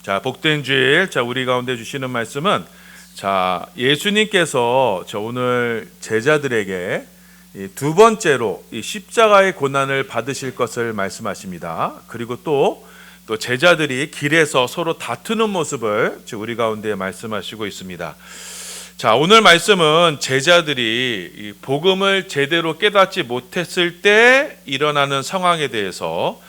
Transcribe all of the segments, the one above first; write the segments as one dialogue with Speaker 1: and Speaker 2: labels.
Speaker 1: 자, 복된 주일, 우리 가운데 주시는 말씀은 예수님께서 오늘 제자들에게 두 번째로 이 십자가의 고난을 받으실 것을 말씀하십니다. 그리고 또 제자들이 길에서 서로 다투는 모습을 우리 가운데 말씀하시고 있습니다. 자, 오늘 말씀은 제자들이 이 복음을 제대로 깨닫지 못했을 때 일어나는 상황에 대해서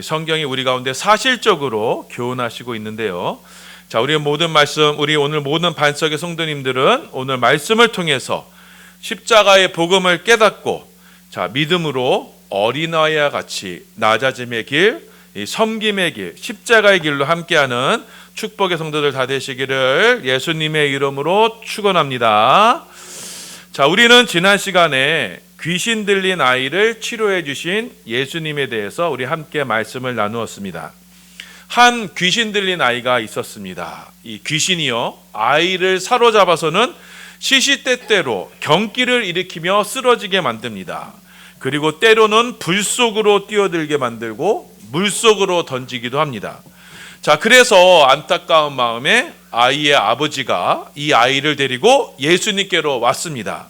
Speaker 1: 성경이 우리 가운데 사실적으로 교훈하시고 있는데요. 자, 우리 오늘 모든 반석의 성도님들은 오늘 말씀을 통해서 십자가의 복음을 깨닫고 믿음으로 어린아이와 같이 낮아짐의 길, 이 섬김의 길, 십자가의 길로 함께하는 축복의 성도들 다 되시기를 예수님의 이름으로 축원합니다. 자, 우리는 지난 시간에 귀신 들린 아이를 치료해 주신 예수님에 대해서 우리 함께 말씀을 나누었습니다. 한 귀신 들린 아이가 있었습니다. 이 귀신이요, 아이를 사로잡아서는 시시때때로 경기를 일으키며 쓰러지게 만듭니다. 그리고 때로는 불 속으로 뛰어들게 만들고 물속으로 던지기도 합니다. 자, 그래서 안타까운 마음에 아이의 아버지가 이 아이를 데리고 예수님께로 왔습니다.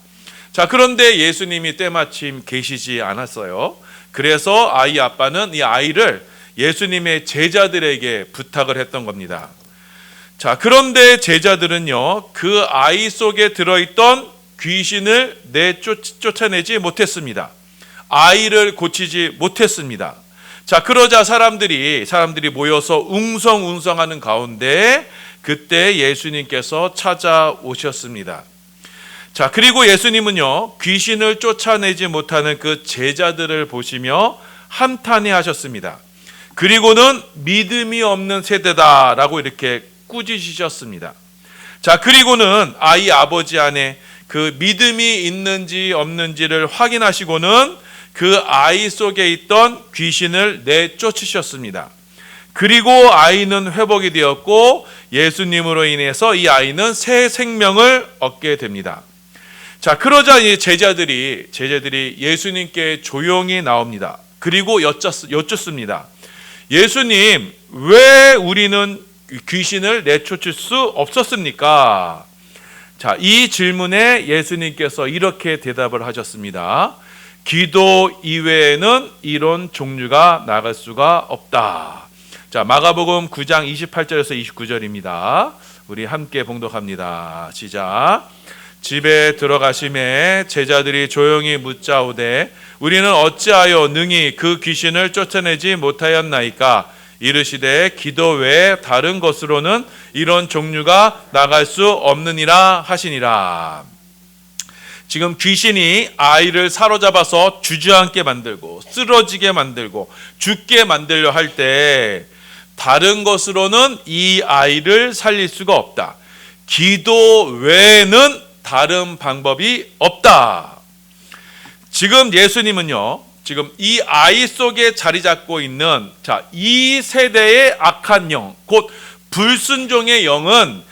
Speaker 1: 자, 그런데 예수님이 때마침 계시지 않았어요. 그래서 아이 아빠는 이 아이를 예수님의 제자들에게 부탁을 했던 겁니다. 자, 그런데 제자들은요, 그 아이 속에 들어있던 귀신을 쫓아내지 못했습니다. 아이를 고치지 못했습니다. 자, 그러자 사람들이 모여서 웅성웅성하는 가운데 그때 예수님께서 찾아오셨습니다. 자, 그리고 예수님은요, 귀신을 쫓아내지 못하는 그 제자들을 보시며 한탄해 하셨습니다. 그리고는 믿음이 없는 세대다라고 이렇게 꾸짖으셨습니다. 자, 그리고는 아이 아버지 안에 그 믿음이 있는지 없는지를 확인하시고는 그 아이 속에 있던 귀신을 내쫓으셨습니다. 그리고 아이는 회복이 되었고 예수님으로 인해서 이 아이는 새 생명을 얻게 됩니다. 자, 그러자 이 제자들이 예수님께 조용히 나옵니다. 그리고 여쭙습니다. 예수님, 왜 우리는 귀신을 내쫓을 수 없었습니까? 자, 이 질문에 예수님께서 이렇게 대답을 하셨습니다. 기도 이외에는 이런 종류가 나갈 수가 없다. 자, 마가복음 9장 28절에서 29절입니다. 우리 함께 봉독합니다. 시작. 집에 들어가심에 제자들이 조용히 묻자오되 우리는 어찌하여 능히 그 귀신을 쫓아내지 못하였나이까? 이르시되 기도 외에 다른 것으로는 이런 종류가 나갈 수 없느니라 하시니라. 지금 귀신이 아이를 사로잡아서 주저앉게 만들고 쓰러지게 만들고 죽게 만들려 할 때 다른 것으로는 이 아이를 살릴 수가 없다. 기도 외에는 다른 방법이 없다. 지금 예수님은요, 지금 이 아이 속에 자리 잡고 있는 이 세대의 악한 영, 곧 불순종의 영은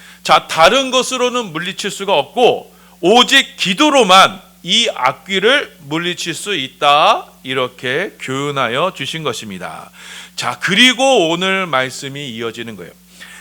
Speaker 1: 다른 것으로는 물리칠 수가 없고 오직 기도로만 이 악귀를 물리칠 수 있다, 이렇게 교훈하여 주신 것입니다. 자, 그리고 오늘 말씀이 이어지는 거예요.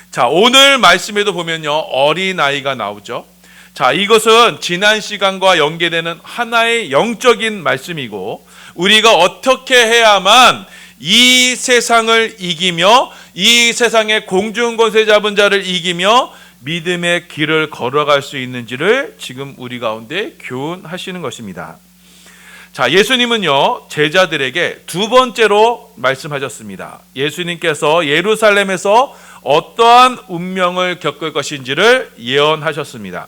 Speaker 1: 자, 오늘 말씀에도 보면요, 어린아이가 나오죠. 자, 이것은 지난 시간과 연계되는 하나의 영적인 말씀이고 우리가 어떻게 해야만 이 세상을 이기며 이 세상의 공중권세 잡은 자를 이기며 믿음의 길을 걸어갈 수 있는지를 지금 우리 가운데 교훈하시는 것입니다. 자, 예수님은요, 제자들에게 두 번째로 말씀하셨습니다. 예수님께서 예루살렘에서 어떠한 운명을 겪을 것인지를 예언하셨습니다.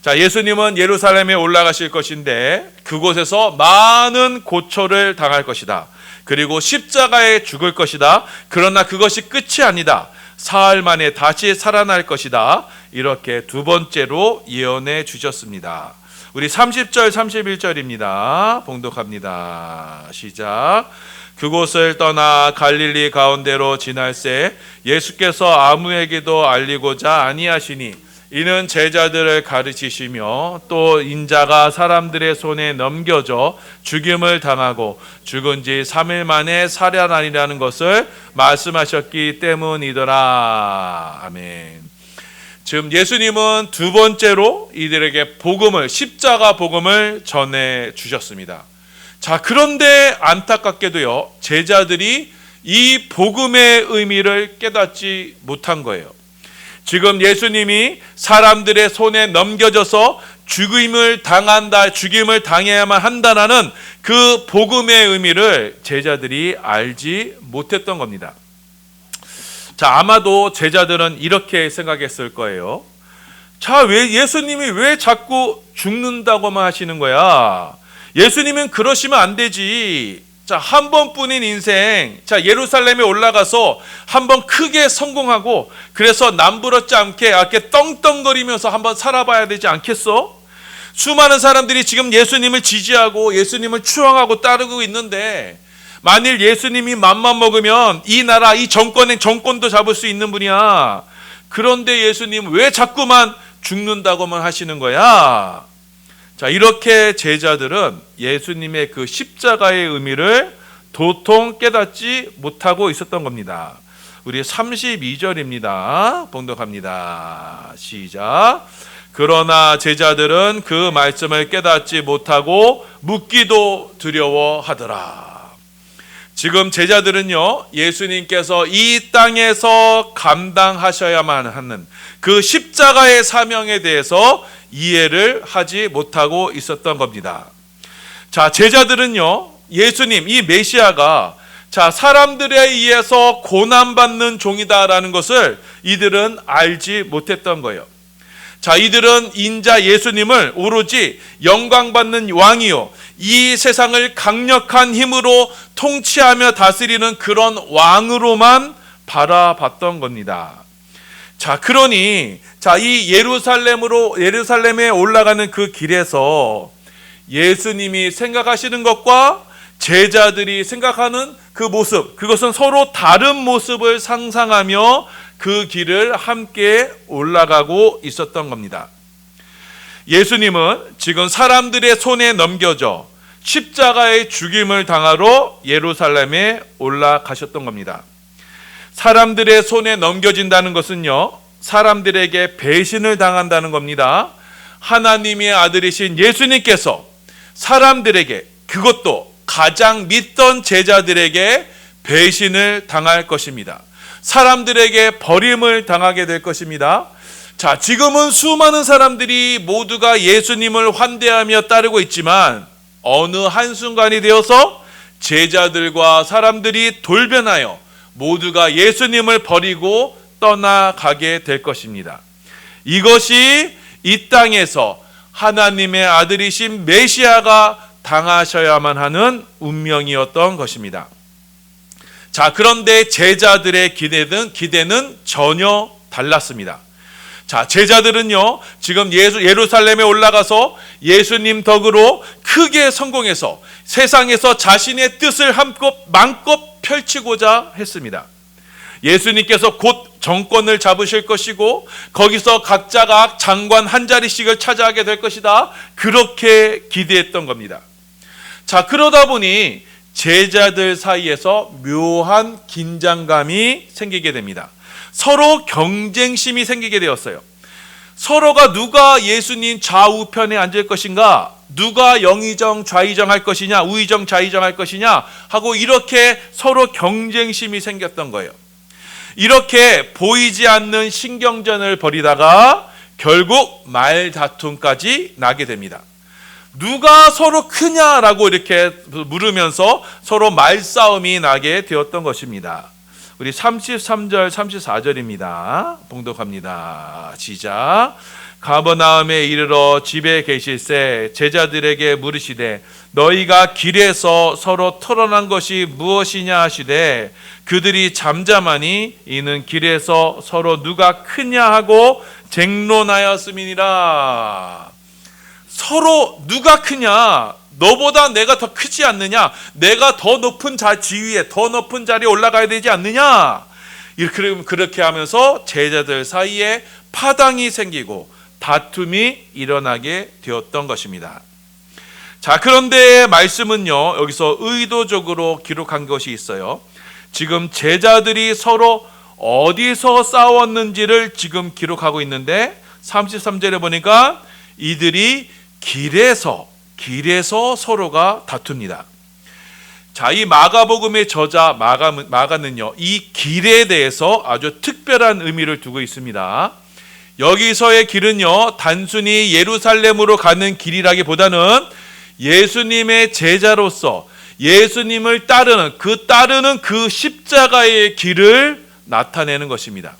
Speaker 1: 자, 예수님은 예루살렘에 올라가실 것인데 그곳에서 많은 고초를 당할 것이다. 그리고 십자가에 죽을 것이다. 그러나 그것이 끝이 아니다. 사흘 만에 다시 살아날 것이다. 이렇게 두 번째로 예언해 주셨습니다. 우리 30절 31절입니다. 봉독합니다. 시작. 그곳을 떠나 갈릴리 가운데로 지날새 예수께서 아무에게도 알리고자 아니하시니 이는 제자들을 가르치시며 또 인자가 사람들의 손에 넘겨져 죽임을 당하고 죽은 지 3일 만에 살아나리라는 것을 말씀하셨기 때문이더라. 아멘. 지금 예수님은 두 번째로 이들에게 복음을, 십자가 복음을 전해 주셨습니다. 자, 그런데 안타깝게도요, 제자들이 이 복음의 의미를 깨닫지 못한 거예요. 지금 예수님이 사람들의 손에 넘겨져서 죽임을 당해야만 한다는 그 복음의 의미를 제자들이 알지 못했던 겁니다. 자, 아마도 제자들은 이렇게 생각했을 거예요. 자, 예수님이 왜 자꾸 죽는다고만 하시는 거야? 예수님은 그러시면 안 되지. 자, 한 번뿐인 인생, 자, 예루살렘에 올라가서 한번 크게 성공하고, 그래서 남부럽지 않게 이렇게 떵떵거리면서 한번 살아봐야 되지 않겠어? 수많은 사람들이 지금 예수님을 지지하고 예수님을 추앙하고 따르고 있는데, 만일 예수님이 맘만 먹으면 이 나라, 이 정권도 잡을 수 있는 분이야. 그런데 예수님 왜 자꾸만 죽는다고만 하시는 거야? 자, 이렇게 제자들은 예수님의 그 십자가의 의미를 도통 깨닫지 못하고 있었던 겁니다. 우리 32절입니다. 봉독합니다. 시작. 그러나 제자들은 그 말씀을 깨닫지 못하고 묻기도 두려워하더라. 지금 제자들은요, 예수님께서 이 땅에서 감당하셔야만 하는 그 십자가의 사명에 대해서 이해를 하지 못하고 있었던 겁니다. 자, 제자들은요, 예수님, 이 메시아가 자, 사람들에 의해서 고난받는 종이다라는 것을 이들은 알지 못했던 거예요. 자, 이들은 인자 예수님을 오로지 영광받는 왕이요, 이 세상을 강력한 힘으로 통치하며 다스리는 그런 왕으로만 바라봤던 겁니다. 자, 그러니 자, 이 예루살렘에 올라가는 그 길에서 예수님이 생각하시는 것과 제자들이 생각하는 그 모습, 그것은 서로 다른 모습을 상상하며 그 길을 함께 올라가고 있었던 겁니다. 예수님은 지금 사람들의 손에 넘겨져 십자가의 죽임을 당하러 예루살렘에 올라가셨던 겁니다. 사람들의 손에 넘겨진다는 것은요, 사람들에게 배신을 당한다는 겁니다. 하나님의 아들이신 예수님께서 사람들에게, 그것도 가장 믿던 제자들에게 배신을 당할 것입니다. 사람들에게 버림을 당하게 될 것입니다. 자, 지금은 수많은 사람들이 모두가 예수님을 환대하며 따르고 있지만 어느 한순간이 되어서 제자들과 사람들이 돌변하여 모두가 예수님을 버리고 떠나가게 될 것입니다. 이것이 이 땅에서 하나님의 아들이신 메시아가 당하셔야만 하는 운명이었던 것입니다. 자, 그런데 제자들의 기대는 전혀 달랐습니다. 자, 제자들은요, 지금 예루살렘에 올라가서 예수님 덕으로 크게 성공해서 세상에서 자신의 뜻을 마음껏 펼치고자 했습니다. 예수님께서 곧 정권을 잡으실 것이고 거기서 각자가 장관 한 자리씩을 차지하게 될 것이다. 그렇게 기대했던 겁니다. 자, 그러다 보니 제자들 사이에서 묘한 긴장감이 생기게 됩니다. 서로 경쟁심이 생기게 되었어요. 서로가 누가 예수님 좌우편에 앉을 것인가, 누가 영의정 좌의정 할 것이냐, 우의정 좌의정 할 것이냐 하고 이렇게 서로 경쟁심이 생겼던 거예요. 이렇게 보이지 않는 신경전을 벌이다가 결국 말다툼까지 나게 됩니다. 누가 서로 크냐라고 이렇게 물으면서 서로 말싸움이 나게 되었던 것입니다. 우리 33절 34절입니다. 봉독합니다. 시작. 가버나움에 이르러 집에 계실새 제자들에게 물으시되 너희가 길에서 서로 토론한 것이 무엇이냐 하시되 그들이 잠잠하니 이는 길에서 서로 누가 크냐 하고 쟁론하였음이니라. 서로 누가 크냐, 너보다 내가 더 크지 않느냐, 내가 더 높은 지위에 더 높은 자리에 올라가야 되지 않느냐, 그렇게 하면서 제자들 사이에 파당이 생기고 다툼이 일어나게 되었던 것입니다. 자, 그런데 말씀은요, 여기서 의도적으로 기록한 것이 있어요. 지금 제자들이 서로 어디서 싸웠는지를 지금 기록하고 있는데 33절에 보니까 이들이 길에서 서로가 다툽니다. 자, 이 마가복음의 저자 마가는요, 이 길에 대해서 아주 특별한 의미를 두고 있습니다. 여기서의 길은요, 단순히 예루살렘으로 가는 길이라기보다는 예수님의 제자로서 예수님을 따르는 그 십자가의 길을 나타내는 것입니다.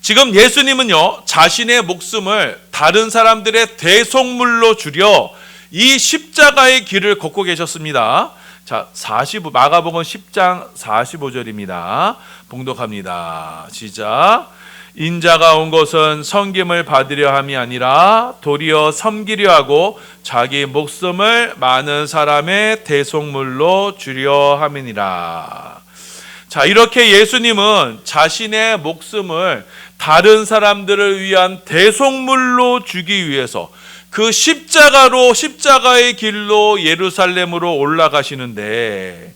Speaker 1: 지금 예수님은요, 자신의 목숨을 다른 사람들의 대속물로 주려 이 십자가의 길을 걷고 계셨습니다. 자, 마가복음 10장 45절입니다. 봉독합니다. 시작. 인자가 온 것은 섬김을 받으려 함이 아니라 도리어 섬기려 하고 자기 목숨을 많은 사람의 대속물로 주려 함이니라. 자, 이렇게 예수님은 자신의 목숨을 다른 사람들을 위한 대속물로 주기 위해서 그 십자가의 길로 예루살렘으로 올라가시는데,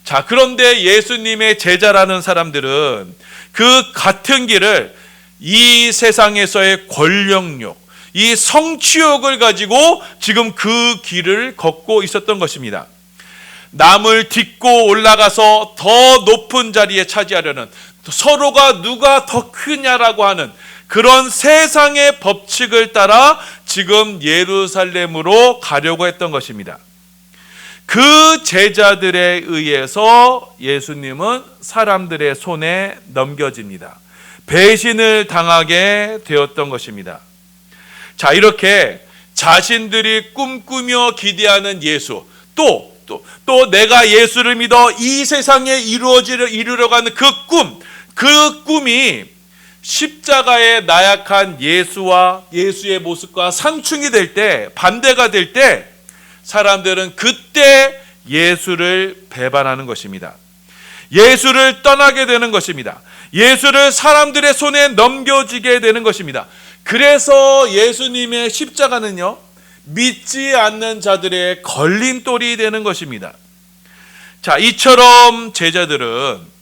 Speaker 1: 자, 그런데 예수님의 제자라는 사람들은 그 같은 길을 이 세상에서의 권력욕, 이 성취욕을 가지고 지금 그 길을 걷고 있었던 것입니다. 남을 딛고 올라가서 더 높은 자리에 차지하려는, 서로가 누가 더 크냐라고 하는 그런 세상의 법칙을 따라 지금 예루살렘으로 가려고 했던 것입니다. 그 제자들에 의해서 예수님은 사람들의 손에 넘겨집니다. 배신을 당하게 되었던 것입니다. 자, 이렇게 자신들이 꿈꾸며 기대하는 예수, 또 내가 예수를 믿어 이 세상에 이루려가는 그 꿈이 십자가의 나약한 예수와 예수의 모습과 상충이 될 때, 반대가 될 때, 사람들은 그때 예수를 배반하는 것입니다. 예수를 떠나게 되는 것입니다. 예수를 사람들의 손에 넘겨지게 되는 것입니다. 그래서 예수님의 십자가는요, 믿지 않는 자들의 걸림돌이 되는 것입니다. 자, 이처럼 제자들은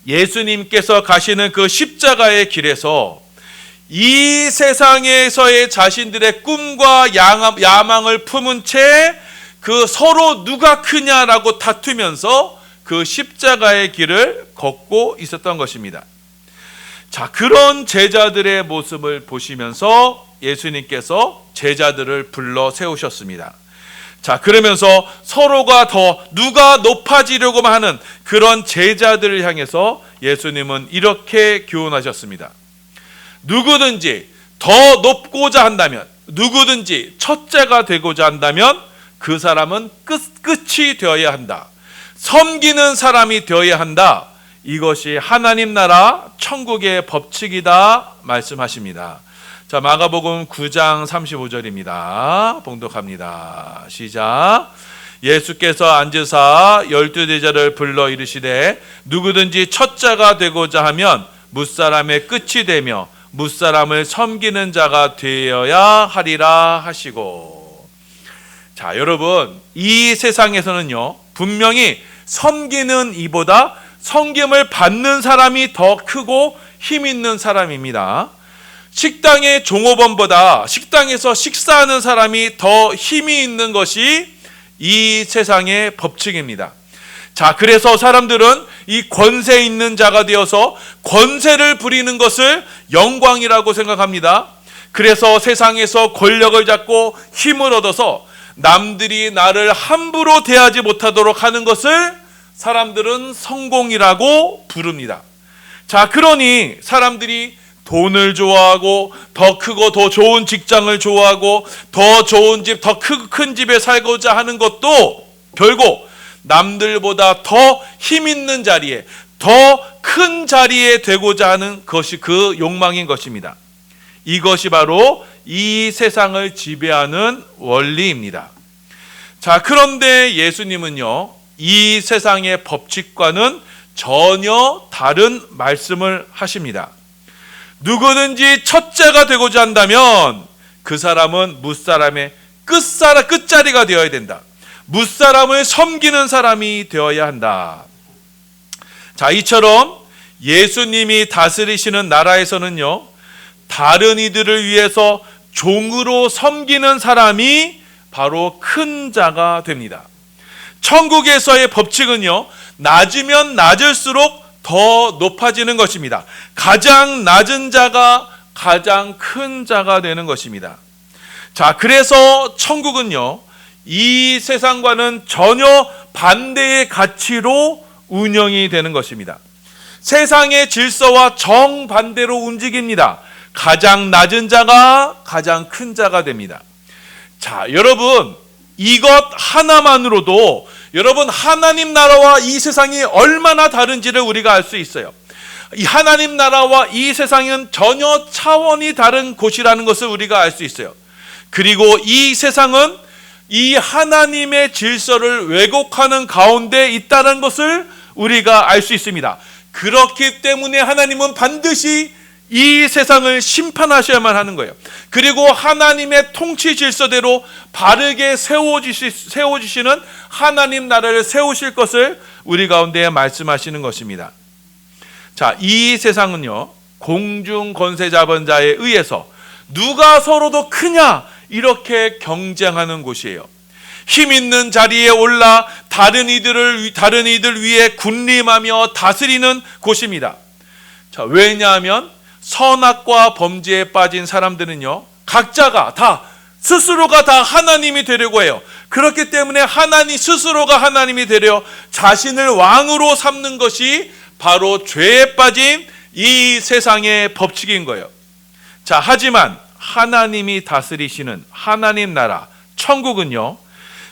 Speaker 1: 예수님께서 가시는 그 십자가의 길에서 이 세상에서의 자신들의 꿈과 야망을 품은 채 그 서로 누가 크냐라고 다투면서 그 십자가의 길을 걷고 있었던 것입니다. 자, 그런 제자들의 모습을 보시면서 예수님께서 제자들을 불러 세우셨습니다. 자, 그러면서 서로가 더 누가 높아지려고만 하는 그런 제자들을 향해서 예수님은 이렇게 교훈하셨습니다. 누구든지 더 높고자 한다면, 누구든지 첫째가 되고자 한다면 그 사람은 끝이 되어야 한다. 섬기는 사람이 되어야 한다. 이것이 하나님 나라 천국의 법칙이다 말씀하십니다. 자, 마가복음 9장 35절입니다. 봉독합니다. 시작. 예수께서 앉으사 12제자를 불러 이르시되 누구든지 첫자가 되고자 하면 뭇사람의 끝이 되며 뭇사람을 섬기는 자가 되어야 하리라 하시고. 자, 여러분, 이 세상에서는요, 분명히 섬기는 이보다 섬김을 받는 사람이 더 크고 힘 있는 사람입니다. 식당의 종업원보다 식당에서 식사하는 사람이 더 힘이 있는 것이 이 세상의 법칙입니다. 자, 그래서 사람들은 이 권세 있는 자가 되어서 권세를 부리는 것을 영광이라고 생각합니다. 그래서 세상에서 권력을 잡고 힘을 얻어서 남들이 나를 함부로 대하지 못하도록 하는 것을 사람들은 성공이라고 부릅니다. 자, 그러니 사람들이 돈을 좋아하고 더 크고 더 좋은 직장을 좋아하고 더 좋은 집, 더 큰 집에 살고자 하는 것도 결국 남들보다 더 힘 있는 자리에, 더 큰 자리에 되고자 하는 것이 그 욕망인 것입니다. 이것이 바로 이 세상을 지배하는 원리입니다. 자, 그런데 예수님은요, 이 세상의 법칙과는 전혀 다른 말씀을 하십니다. 누구든지 첫째가 되고자 한다면 그 사람은 무사람의 끝자리가 되어야 된다. 무사람을 섬기는 사람이 되어야 한다. 자, 이처럼 예수님이 다스리시는 나라에서는요, 다른 이들을 위해서 종으로 섬기는 사람이 바로 큰 자가 됩니다. 천국에서의 법칙은요, 낮으면 낮을수록 더 높아지는 것입니다. 가장 낮은 자가 가장 큰 자가 되는 것입니다. 자, 그래서 천국은요, 이 세상과는 전혀 반대의 가치로 운영이 되는 것입니다. 세상의 질서와 정반대로 움직입니다. 가장 낮은 자가 가장 큰 자가 됩니다. 자, 여러분, 이것 하나만으로도 여러분 하나님 나라와 이 세상이 얼마나 다른지를 우리가 알 수 있어요. 이 하나님 나라와 이 세상은 전혀 차원이 다른 곳이라는 것을 우리가 알 수 있어요. 그리고 이 세상은 이 하나님의 질서를 왜곡하는 가운데 있다는 것을 우리가 알 수 있습니다. 그렇기 때문에 하나님은 반드시 이 세상을 심판하셔야만 하는 거예요. 그리고 하나님의 통치 질서대로 바르게 세워주시는 하나님 나라를 세우실 것을 우리 가운데 말씀하시는 것입니다. 자, 이 세상은요, 공중 권세 잡은 자에 의해서 누가 서로도 크냐 이렇게 경쟁하는 곳이에요. 힘 있는 자리에 올라 다른 이들 위에 군림하며 다스리는 곳입니다. 자, 왜냐하면 선악과 범죄에 빠진 사람들은요, 각자가 다 스스로가 다 하나님이 되려고 해요. 그렇기 때문에 스스로가 하나님이 되려 자신을 왕으로 삼는 것이 바로 죄에 빠진 이 세상의 법칙인 거예요. 자, 하지만 하나님이 다스리시는 하나님 나라 천국은요,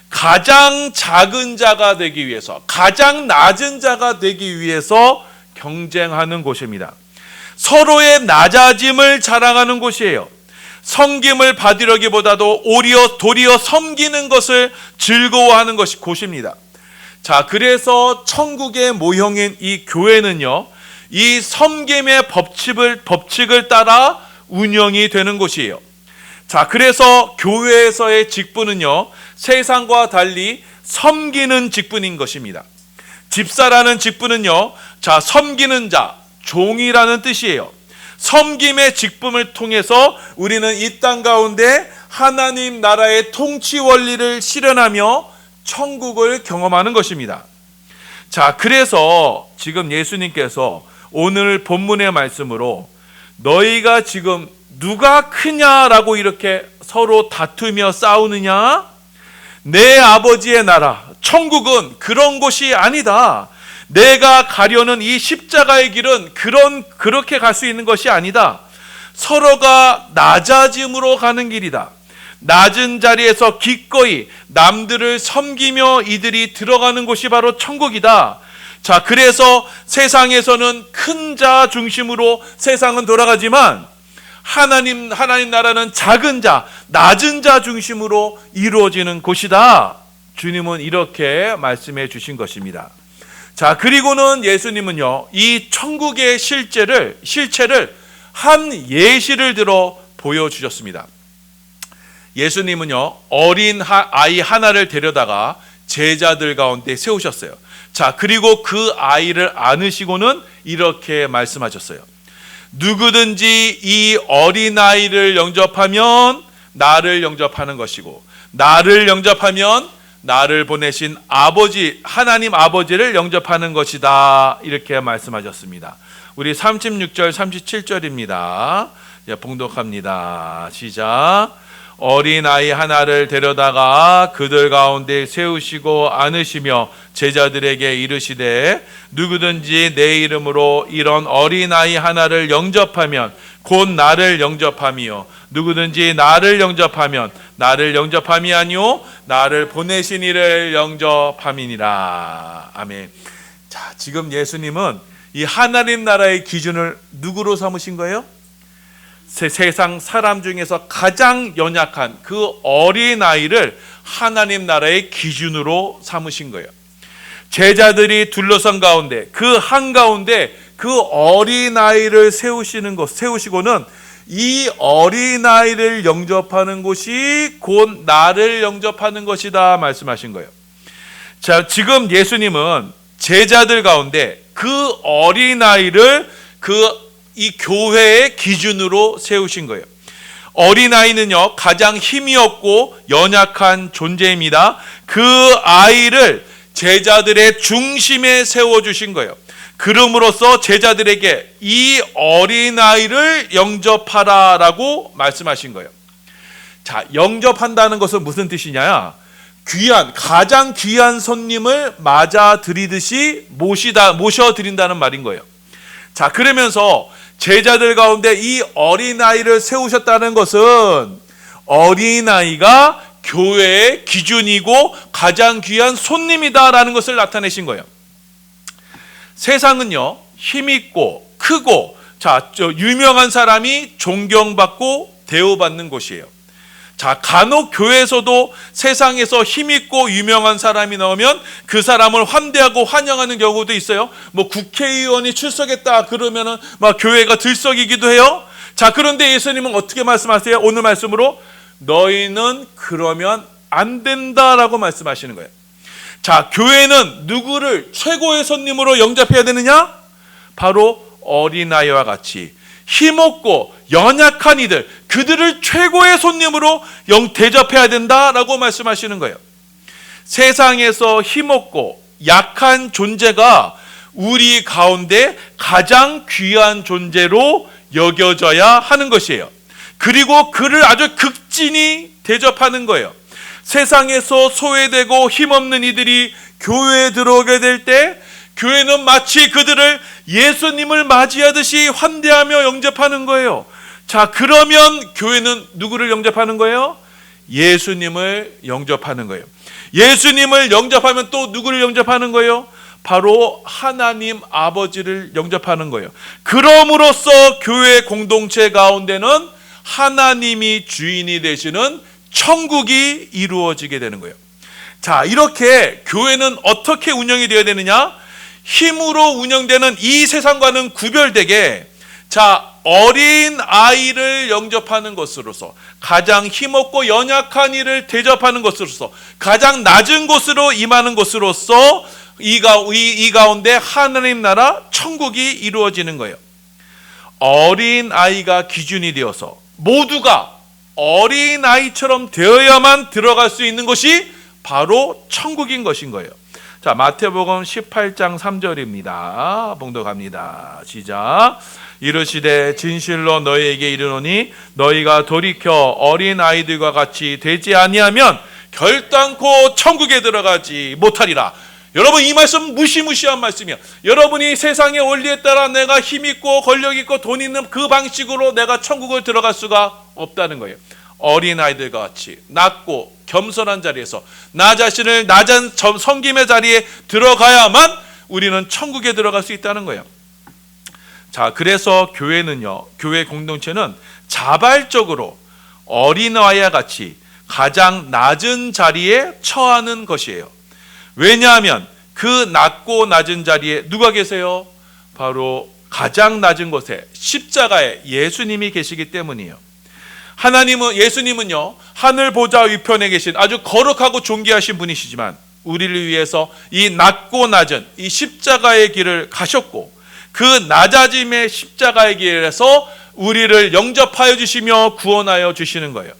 Speaker 1: 가장 작은 자가 되기 위해서, 가장 낮은 자가 되기 위해서 경쟁하는 곳입니다. 서로의 낮아짐을 자랑하는 곳이에요. 섬김을 받으려기보다도 도리어 섬기는 것을 즐거워하는 것이 곳입니다. 자, 그래서 천국의 모형인 이 교회는요, 이 섬김의 법칙을 따라 운영이 되는 곳이에요. 자, 그래서 교회에서의 직분은요, 세상과 달리 섬기는 직분인 것입니다. 집사라는 직분은요, 자, 섬기는 자, 종이라는 뜻이에요. 섬김의 직분을 통해서 우리는 이 땅 가운데 하나님 나라의 통치 원리를 실현하며 천국을 경험하는 것입니다. 자, 그래서 지금 예수님께서 오늘 본문의 말씀으로 너희가 지금 누가 크냐라고 이렇게 서로 다투며 싸우느냐? 내 아버지의 나라, 천국은 그런 곳이 아니다. 내가 가려는 이 십자가의 길은 그렇게 갈 수 있는 것이 아니다. 서로가 낮아짐으로 가는 길이다. 낮은 자리에서 기꺼이 남들을 섬기며 이들이 들어가는 곳이 바로 천국이다. 자, 그래서 세상에서는 큰 자 중심으로 세상은 돌아가지만 하나님 나라는 작은 자, 낮은 자 중심으로 이루어지는 곳이다. 주님은 이렇게 말씀해 주신 것입니다. 자, 그리고는 예수님은요, 이 천국의 실체를 한 예시를 들어 보여주셨습니다. 예수님은요, 어린 아이 하나를 데려다가 제자들 가운데 세우셨어요. 자, 그리고 그 아이를 안으시고는 이렇게 말씀하셨어요. 누구든지 이 어린아이를 영접하면 나를 영접하는 것이고, 나를 영접하면 나를 보내신 아버지, 하나님 아버지를 영접하는 것이다. 이렇게 말씀하셨습니다. 우리 36절, 37절입니다. 봉독합니다. 시작. 어린아이 하나를 데려다가 그들 가운데 세우시고 안으시며 제자들에게 이르시되 누구든지 내 이름으로 이런 어린아이 하나를 영접하면 곧 나를 영접함이요 누구든지 나를 영접하면 나를 영접함이 아니요 나를 보내신 이를 영접함이니라. 아멘. 자, 지금 예수님은 이 하나님 나라의 기준을 누구로 삼으신 거예요? 세상 사람 중에서 가장 연약한 그 어린아이를 하나님 나라의 기준으로 삼으신 거예요. 제자들이 둘러선 가운데 그 한가운데 그 어린아이를 세우시고는 이 어린아이를 영접하는 곳이 곧 나를 영접하는 것이다 말씀하신 거예요. 자, 지금 예수님은 제자들 가운데 그 어린아이를 이 교회의 기준으로 세우신 거예요. 어린아이는요, 가장 힘이 없고 연약한 존재입니다. 그 아이를 제자들의 중심에 세워주신 거예요. 그럼으로써 제자들에게 이 어린아이를 영접하라라고 말씀하신 거예요. 자, 영접한다는 것은 무슨 뜻이냐? 가장 귀한 손님을 맞아들이듯이 모셔드린다는 말인 거예요. 자, 그러면서 제자들 가운데 이 어린아이를 세우셨다는 것은 어린아이가 교회의 기준이고 가장 귀한 손님이다라는 것을 나타내신 거예요. 세상은요, 힘있고 크고 유명한 사람이 존경받고 대우받는 곳이에요. 자, 간혹 교회에서도 세상에서 힘있고 유명한 사람이 나오면 그 사람을 환대하고 환영하는 경우도 있어요. 뭐 국회의원이 출석했다 그러면은 막 교회가 들썩이기도 해요. 자, 그런데 예수님은 어떻게 말씀하세요? 오늘 말씀으로 너희는 그러면 안 된다라고 말씀하시는 거예요. 자, 교회는 누구를 최고의 손님으로 영접해야 되느냐? 바로 어린아이와 같이 힘없고 연약한 이들, 그들을 최고의 손님으로 대접해야 된다라고 말씀하시는 거예요. 세상에서 힘없고 약한 존재가 우리 가운데 가장 귀한 존재로 여겨져야 하는 것이에요. 그리고 그를 아주 극진히 대접하는 거예요. 세상에서 소외되고 힘없는 이들이 교회에 들어오게 될 때 교회는 마치 그들을 예수님을 맞이하듯이 환대하며 영접하는 거예요. 자, 그러면 교회는 누구를 영접하는 거예요? 예수님을 영접하는 거예요. 예수님을 영접하면 또 누구를 영접하는 거예요? 바로 하나님 아버지를 영접하는 거예요. 그럼으로써 교회 공동체 가운데는 하나님이 주인이 되시는 천국이 이루어지게 되는 거예요. 자, 이렇게 교회는 어떻게 운영이 되어야 되느냐? 힘으로 운영되는 이 세상과는 구별되게, 자, 어린 아이를 영접하는 것으로서, 가장 힘없고 연약한 이를 대접하는 것으로서, 가장 낮은 곳으로 임하는 것으로서 이 가운데 하나님 나라 천국이 이루어지는 거예요. 어린 아이가 기준이 되어서 모두가 어린 아이처럼 되어야만 들어갈 수 있는 것이 바로 천국인 것인 거예요. 자, 마태복음 18장 3절입니다. 봉독합니다. 시작. 이르시되 진실로 너희에게 이르노니 너희가 돌이켜 어린 아이들과 같이 되지 아니하면 결단코 천국에 들어가지 못하리라. 여러분, 이 말씀 무시무시한 말씀이야. 여러분이 세상의 원리에 따라 내가 힘 있고 권력 있고 돈 있는 그 방식으로 내가 천국을 들어갈 수가 없다는 거예요. 어린아이들과 같이 낮고 겸손한 자리에서 나 자신을 낮은 섬김의 자리에 들어가야만 우리는 천국에 들어갈 수 있다는 거예요. 자, 그래서 교회는요, 교회 공동체는 자발적으로 어린아이와 같이 가장 낮은 자리에 처하는 것이에요. 왜냐하면 그 낮고 낮은 자리에 누가 계세요? 바로 가장 낮은 곳에 십자가에 예수님이 계시기 때문이에요. 예수님은요, 하늘 보좌 위편에 계신 아주 거룩하고 존귀하신 분이시지만 우리를 위해서 이 낮고 낮은 이 십자가의 길을 가셨고, 그 낮아짐의 십자가의 길에서 우리를 영접하여 주시며 구원하여 주시는 거예요.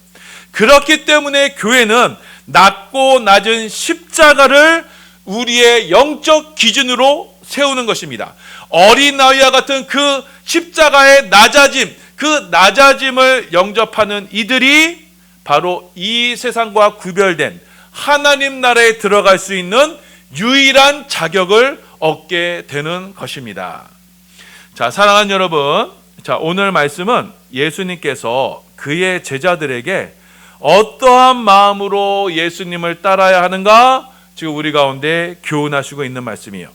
Speaker 1: 그렇기 때문에 교회는 낮고 낮은 십자가를 우리의 영적 기준으로 세우는 것입니다. 어린아이와 같은 그 십자가의 낮아짐, 그 낮아짐을 영접하는 이들이 바로 이 세상과 구별된 하나님 나라에 들어갈 수 있는 유일한 자격을 얻게 되는 것입니다. 자, 사랑하는 여러분, 자, 오늘 말씀은 예수님께서 그의 제자들에게 어떠한 마음으로 예수님을 따라야 하는가 지금 우리 가운데 교훈하시고 있는 말씀이에요.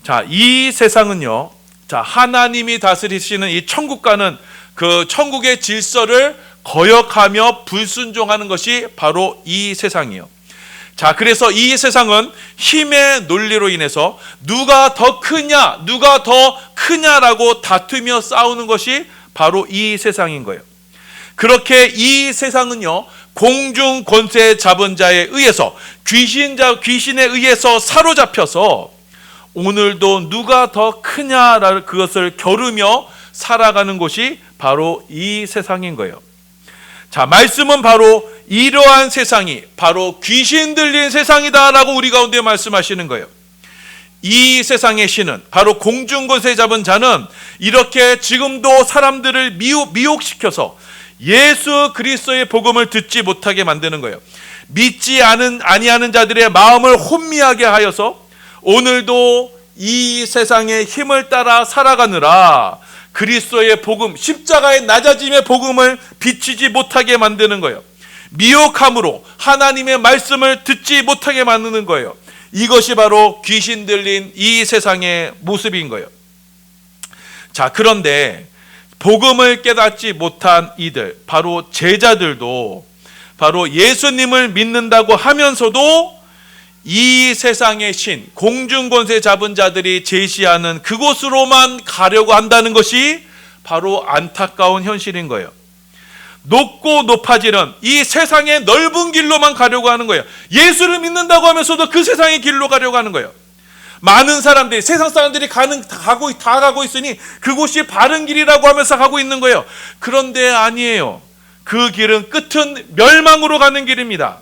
Speaker 1: 자, 이 세상은요, 자, 하나님이 다스리시는 이 천국과는 그 천국의 질서를 거역하며 불순종하는 것이 바로 이 세상이에요. 자, 그래서 이 세상은 힘의 논리로 인해서 누가 더 크냐라고 다투며 싸우는 것이 바로 이 세상인 거예요. 그렇게 이 세상은요, 공중 권세 잡은 자에 의해서 귀신에 의해서 사로잡혀서 오늘도 누가 더 크냐라는 그것을 겨루며 살아가는 곳이 바로 이 세상인 거예요. 자, 말씀은 바로 이러한 세상이 바로 귀신 들린 세상이다라고 우리 가운데 말씀하시는 거예요. 이 세상의 신은 바로 공중 권세 잡은 자는 이렇게 지금도 사람들을 미혹시켜서 예수 그리스도의 복음을 듣지 못하게 만드는 거예요. 믿지 아니하는 자들의 마음을 혼미하게 하여서 오늘도 이 세상의 힘을 따라 살아가느라 그리스도의 복음, 십자가의 낮아짐의 복음을 비치지 못하게 만드는 거예요. 미혹함으로 하나님의 말씀을 듣지 못하게 만드는 거예요. 이것이 바로 귀신 들린 이 세상의 모습인 거예요. 자, 그런데 복음을 깨닫지 못한 이들, 바로 제자들도 바로 예수님을 믿는다고 하면서도 이 세상의 신, 공중권세 잡은 자들이 제시하는 그곳으로만 가려고 한다는 것이 바로 안타까운 현실인 거예요. 높고 높아지는 이 세상의 넓은 길로만 가려고 하는 거예요. 예수를 믿는다고 하면서도 그 세상의 길로 가려고 하는 거예요. 많은 사람들이, 세상 사람들이 다 가고 있으니 그곳이 바른 길이라고 하면서 가고 있는 거예요. 그런데 아니에요. 그 길은 끝은 멸망으로 가는 길입니다.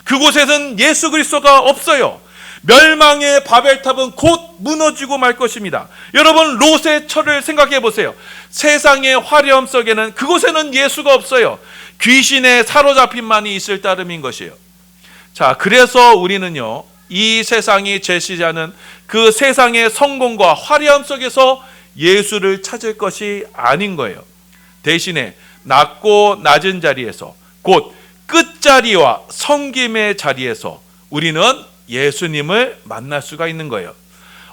Speaker 1: 그곳에는 예수 그리스도가 없어요. 멸망의 바벨탑은 곧 무너지고 말 것입니다. 여러분, 롯의 철을 생각해 보세요. 세상의 화려함 속에는 그곳에는 예수가 없어요. 귀신에 사로잡힌만이 있을 따름인 것이에요. 자, 그래서 우리는요, 이 세상이 제시하는 그 세상의 성공과 화려함 속에서 예수를 찾을 것이 아닌 거예요. 대신에 낮고 낮은 자리에서, 곧 끝자리와 섬김의 자리에서 우리는 예수님을 만날 수가 있는 거예요.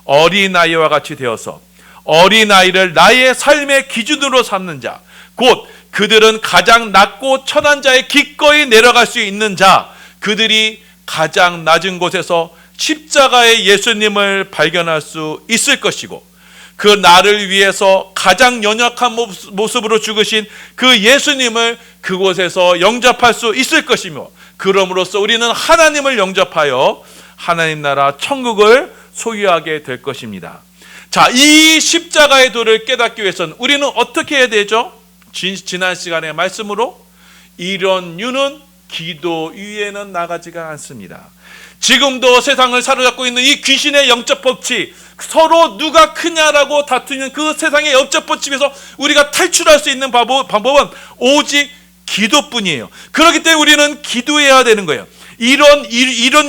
Speaker 1: 어린아이와 같이 되어서 어린아이를 나의 삶의 기준으로 삼는 자, 곧 그들은 가장 낮고 천한 자에 기꺼이 내려갈 수 있는 자, 그들이 가장 낮은 곳에서 십자가의 예수님을 발견할 수 있을 것이고, 그 나를 위해서 가장 연약한 모습으로 죽으신 그 예수님을 그곳에서 영접할 수 있을 것이며, 그럼으로써 우리는 하나님을 영접하여 하나님 나라 천국을 소유하게 될 것입니다. 자, 이 십자가의 도를 깨닫기 위해서는 우리는 어떻게 해야 되죠? 지난 시간의 말씀으로 이런 유는 기도 위에는 나가지가 않습니다. 지금도 세상을 사로잡고 있는 이 귀신의 영적 법칙, 서로 누가 크냐라고 다투는 그 세상의 영적 법칙에서 우리가 탈출할 수 있는 방법은 오직 기도뿐이에요. 그렇기 때문에 우리는 기도해야 되는 거예요. 이런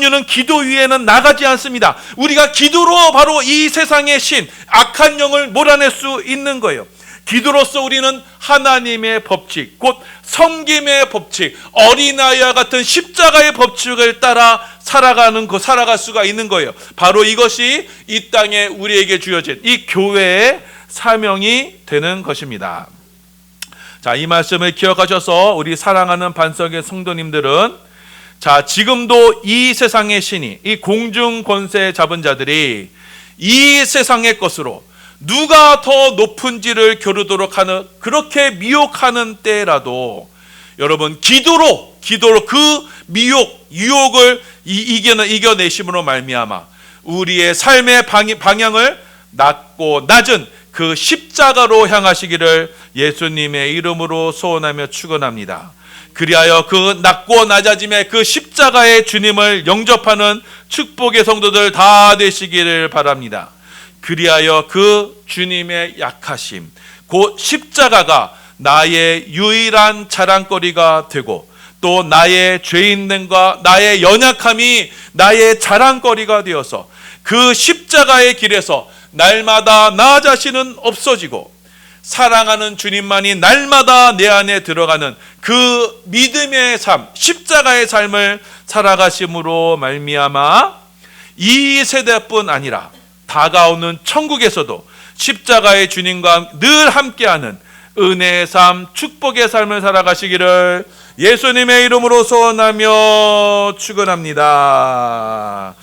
Speaker 1: 유는 기도 위에는 나가지 않습니다. 우리가 기도로 바로 이 세상의 신, 악한 영을 몰아낼 수 있는 거예요. 기도로서 우리는 하나님의 법칙, 곧 섬김의 법칙, 어린아이와 같은 십자가의 법칙을 따라 살아갈 수가 있는 거예요. 바로 이것이 이 땅에 우리에게 주어진 이 교회의 사명이 되는 것입니다. 자, 이 말씀을 기억하셔서 우리 사랑하는 반석의 성도님들은, 자, 지금도 이 세상의 신이, 이 공중 권세 잡은 자들이 이 세상의 것으로 누가 더 높은지를 겨루도록 하는, 그렇게 미혹하는 때라도 여러분, 기도로 그 유혹을 이겨내심으로 말미암아 우리의 삶의 방향을 낮고 낮은 그 십자가로 향하시기를 예수님의 이름으로 소원하며 축원합니다. 그리하여 그 낮고 낮아짐의 그 십자가의 주님을 영접하는 축복의 성도들 다 되시기를 바랍니다. 그리하여 그 주님의 약하심, 곧 십자가가 나의 유일한 자랑거리가 되고, 또 나의 죄인됨과 나의 연약함이 나의 자랑거리가 되어서 그 십자가의 길에서 날마다 나 자신은 없어지고 사랑하는 주님만이 날마다 내 안에 들어가는 그 믿음의 삶, 십자가의 삶을 살아가심으로 말미암아 이 세대뿐 아니라 다가오는 천국에서도 십자가의 주님과 늘 함께하는 은혜의 삶, 축복의 삶을 살아가시기를 예수님의 이름으로 소원하며 축원합니다.